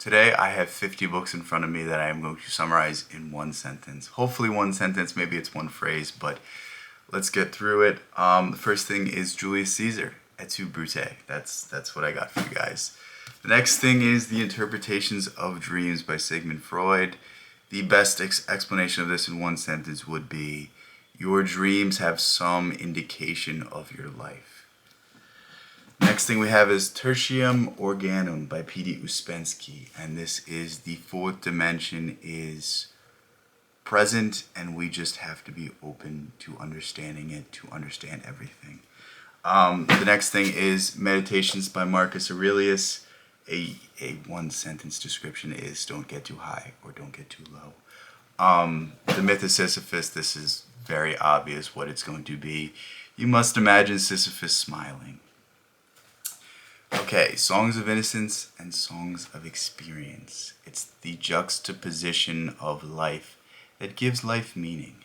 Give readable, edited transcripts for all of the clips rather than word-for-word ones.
Today I have 50 books in front of me that I am going to summarize in one sentence. Hopefully one sentence, maybe it's one phrase, but let's get through it. The first thing is Julius Caesar, Et tu, Brute. That's what I got for you guys. The next thing is The Interpretations of Dreams by Sigmund Freud. The best explanation of this in one sentence would be, your dreams have some indication of your life. Next thing we have is Tertium Organum by P.D. Uspensky, and this is the fourth dimension is present, and we just have to be open to understanding it, to understand everything. The next thing is Meditations by Marcus Aurelius. A one-sentence description is don't get too high or don't get too low. The Myth of Sisyphus, this is very obvious what it's going to be. You must imagine Sisyphus smiling. Okay, Songs of Innocence and Songs of Experience. It's the juxtaposition of life that gives life meaning.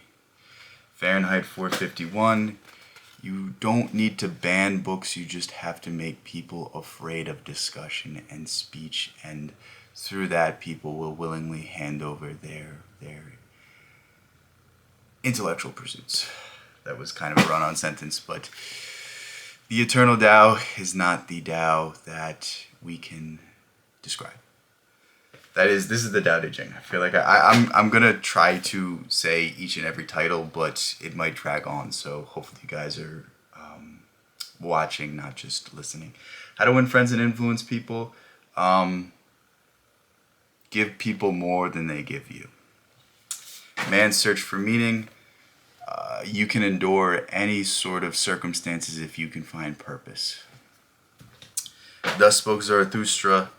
Fahrenheit 451. You don't need to ban books, you just have to make people afraid of discussion and speech, and through that people will willingly hand over their intellectual pursuits. That was kind of a run-on sentence, but the eternal Tao is not the Tao that we can describe. This is the Tao Te Ching. I feel like I'm gonna try to say each and every title, but it might drag on. So hopefully you guys are watching, not just listening. How to Win Friends and Influence People. Give people more than they give you. Man's Search for Meaning. You can endure any sort of circumstances if you can find purpose. Thus Spoke Zarathustra.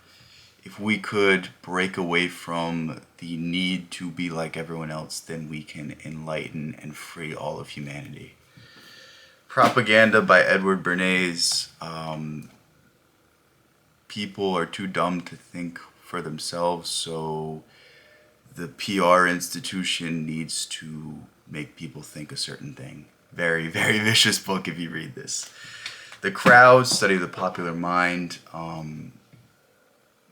If we could break away from the need to be like everyone else, then we can enlighten and free all of humanity. Propaganda by Edward Bernays. People are too dumb to think for themselves, so the PR institution needs to make people think a certain thing. Very, very vicious book if you read this. The Crowd, Study of the Popular Mind.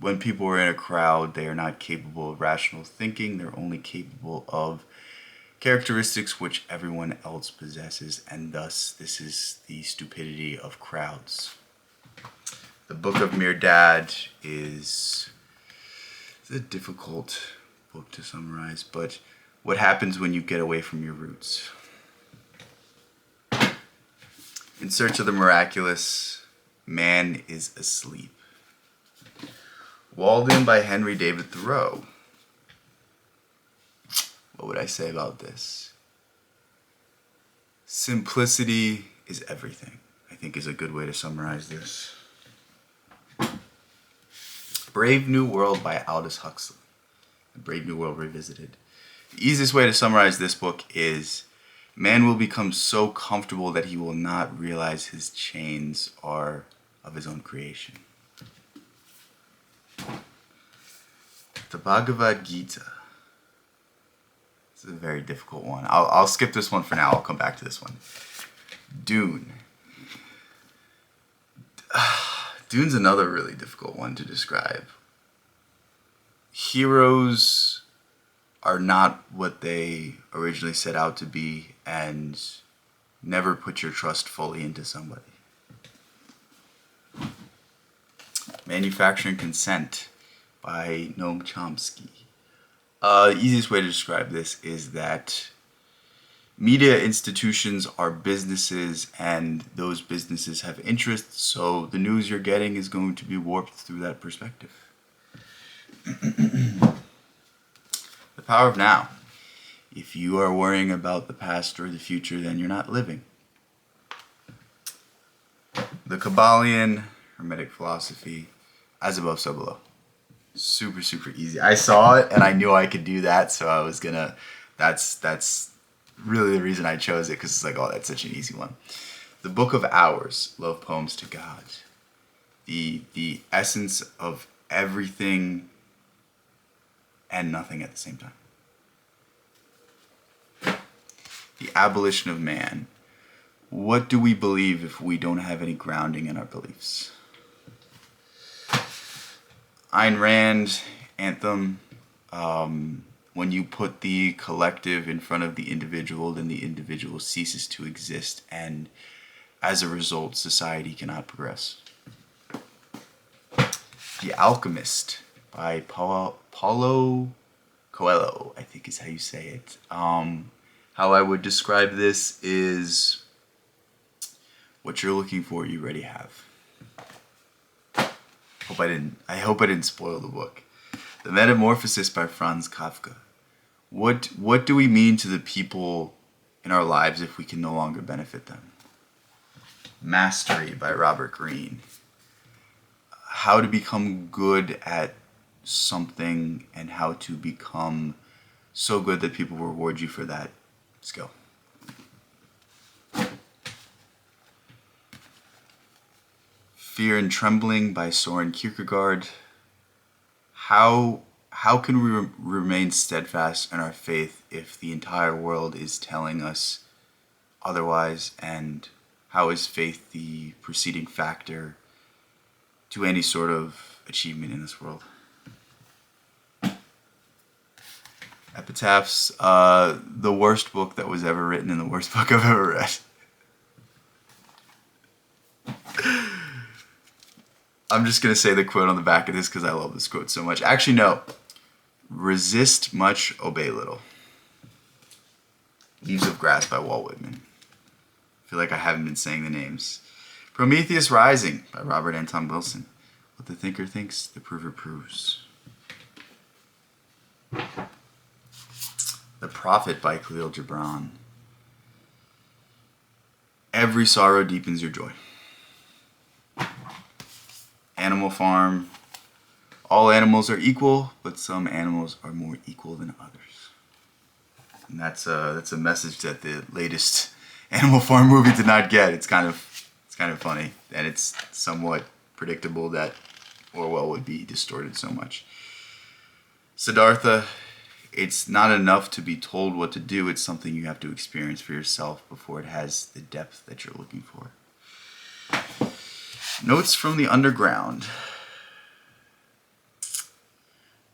When people are in a crowd, they are not capable of rational thinking. They're only capable of characteristics which everyone else possesses, and thus this is the stupidity of crowds. The Book of Mere Dad is a difficult book to summarize, but what happens when you get away from your roots? In Search of the Miraculous, Man is Asleep. Walden by Henry David Thoreau. What would I say about this? Simplicity is everything, I think, is a good way to summarize this. Brave New World by Aldous Huxley. Brave New World Revisited. The easiest way to summarize this book is, man will become so comfortable that he will not realize his chains are of his own creation. The Bhagavad Gita. This is a very difficult one. I'll skip this one for now. I'll come back to this one. Dune. Dune's another really difficult one to describe. Heroes are not what they originally set out to be, and never put your trust fully into somebody. Manufacturing Consent by Noam Chomsky. The easiest way to describe this is that media institutions are businesses, and those businesses have interests, so the news you're getting is going to be warped through that perspective. The Power of Now. If you are worrying about the past or the future, then you're not living. The Kabbalion, Hermetic Philosophy, As Above, So Below. Super, super easy. I saw it and I knew I could do that, so I was gonna, that's really the reason I chose it, because it's like, oh, that's such an easy one. The Book of Hours, Love Poems to God. The essence of everything and nothing at the same time. The Abolition of Man. What do we believe if we don't have any grounding in our beliefs? Ayn Rand, anthem. When you put the collective in front of the individual, then the individual ceases to exist, and as a result, society cannot progress. The Alchemist by Paulo Coelho, I think is how you say it. How I would describe this is what you're looking for, you already have. I hope I didn't spoil the book. The Metamorphosis by Franz Kafka. What do we mean to the people in our lives if we can no longer benefit them? Mastery by Robert Greene. How to become good at something and how to become so good that people reward you for that skill. Fear and Trembling by Soren Kierkegaard. How can we remain steadfast in our faith if the entire world is telling us otherwise, and how is faith the preceding factor to any sort of achievement in this world? Epitaphs, the worst book that was ever written and the worst book I've ever read. I'm just going to say the quote on the back of this because I love this quote so much. Actually, no. Resist much, obey little. Leaves of Grass by Walt Whitman. I feel like I haven't been saying the names. Prometheus Rising by Robert Anton Wilson. What the thinker thinks, the prover proves. The Prophet by Khalil Gibran. Every sorrow deepens your joy. Animal Farm. All animals are equal, but some animals are more equal than others. And that's a message that the latest Animal Farm movie did not get. It's kind of funny, and it's somewhat predictable that Orwell would be distorted so much. Siddhartha. It's not enough to be told what to do. It's something you have to experience for yourself before it has the depth that you're looking for. Notes from the Underground.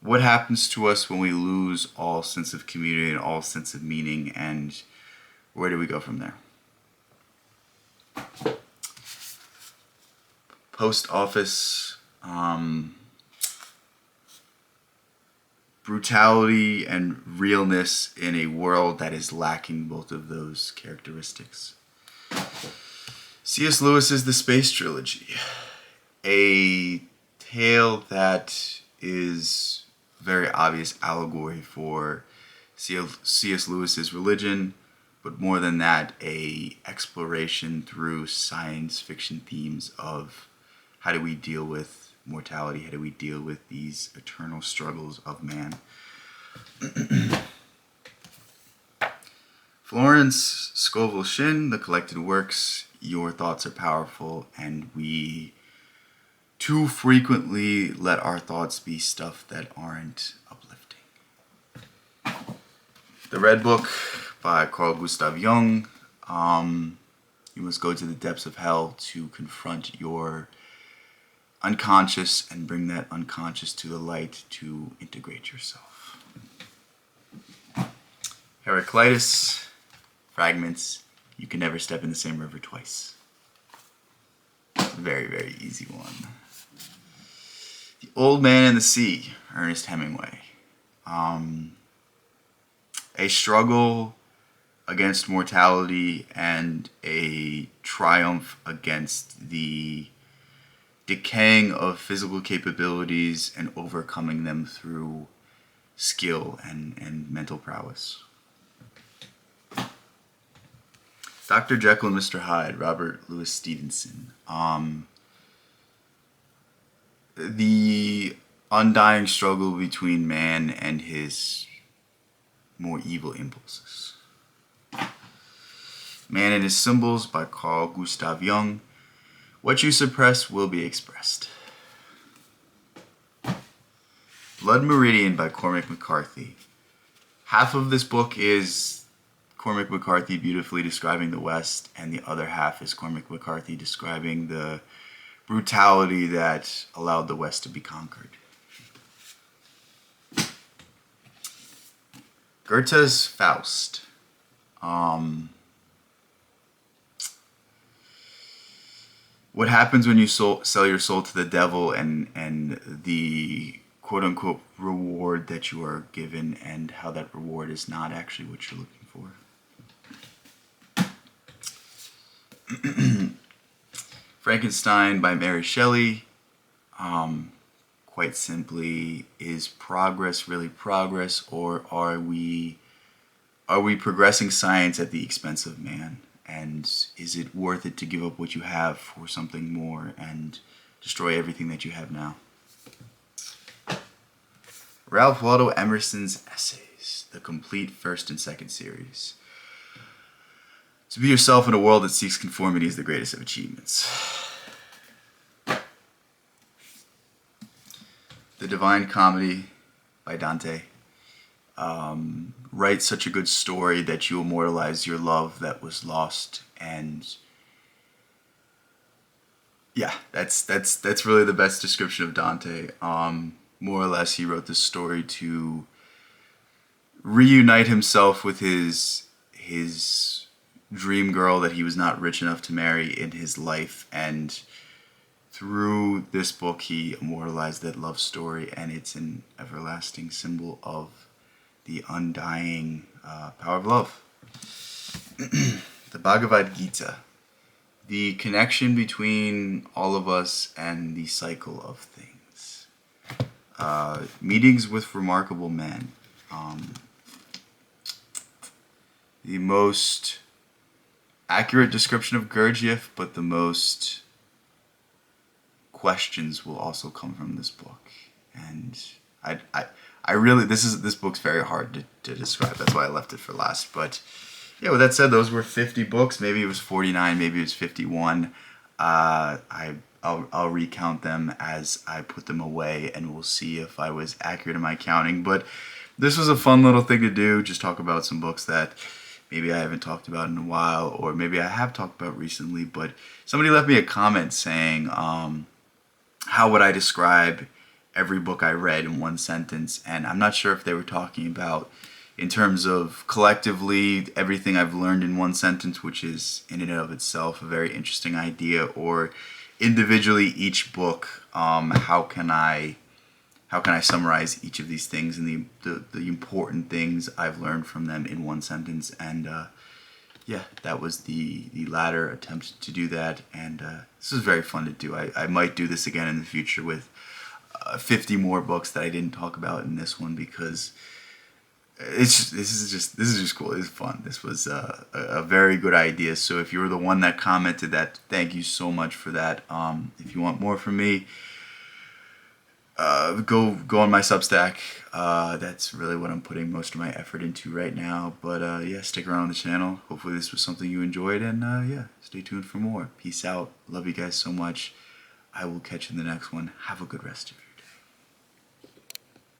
What happens to us when we lose all sense of community and all sense of meaning, and where do we go from there? Post Office. Brutality and realness in a world that is lacking both of those characteristics. C.S. Lewis's The Space Trilogy. A tale that is a very obvious allegory for C.S. Lewis's religion, but more than that, a exploration through science fiction themes of how do we deal with mortality, how do we deal with these eternal struggles of man. Florence Scovel Shinn, The Collected Works. Your thoughts are powerful, and we too frequently let our thoughts be stuff that aren't uplifting. The Red Book by Carl Gustav Jung. You must go to the depths of hell to confront your unconscious and bring that unconscious to the light to integrate yourself. Heraclitus, Fragments. You can never step in the same river twice. Very, very easy one. The Old Man and the Sea, Ernest Hemingway. A struggle against mortality and a triumph against the decaying of physical capabilities and overcoming them through skill and mental prowess. Dr. Jekyll and Mr. Hyde, Robert Louis Stevenson. The undying struggle between man and his more evil impulses. Man and His Symbols by Carl Gustav Jung. What you suppress will be expressed. Blood Meridian by Cormac McCarthy. Half of this book is Cormac McCarthy beautifully describing the West, and the other half is Cormac McCarthy describing the brutality that allowed the West to be conquered. Goethe's Faust. What happens when you sell your soul to the devil, and the quote unquote reward that you are given, and how that reward is not actually what you're looking for. Frankenstein by Mary Shelley. Quite simply, is progress really progress, or are we progressing science at the expense of man? And is it worth it to give up what you have for something more and destroy everything that you have now? Ralph Waldo Emerson's Essays, the complete first and second series. To be yourself in a world that seeks conformity is the greatest of achievements. The Divine Comedy by Dante. Write such a good story that you immortalize your love that was lost, and yeah, that's really the best description of Dante. More or less, he wrote this story to reunite himself with his dream girl that he was not rich enough to marry in his life, and through this book he immortalized that love story, and it's an everlasting symbol of the undying power of love. The Bhagavad Gita, the connection between all of us and the cycle of things. Meetings with remarkable men. The most accurate description of Gurdjieff, but the most questions will also come from this book. And I really, this book's very hard to describe. That's why I left it for last. But yeah, with that said, those were 50 books. Maybe it was 49, maybe it was 51. I'll recount them as I put them away, and we'll see if I was accurate in my counting. But this was a fun little thing to do, just talk about some books that maybe I haven't talked about in a while, or maybe I have talked about recently. But somebody left me a comment saying, how would I describe every book I read in one sentence? And I'm not sure if they were talking about in terms of collectively everything I've learned in one sentence, which is in and of itself a very interesting idea, or individually each book, how can I summarize each of these things and the important things I've learned from them in one sentence. And yeah, that was the latter attempt to do that, and this was very fun to do. I might do this again in the future with 50 more books that I didn't talk about in this one, because this is just cool. It's fun. This was a very good idea. So if you were the one that commented that, thank you so much for that. If you want more from me, go on my Substack. That's really what I'm putting most of my effort into right now. But yeah, stick around on the channel. Hopefully this was something you enjoyed, and yeah, stay tuned for more. Peace out. Love you guys so much. I will catch you in the next one. Have a good rest of your day.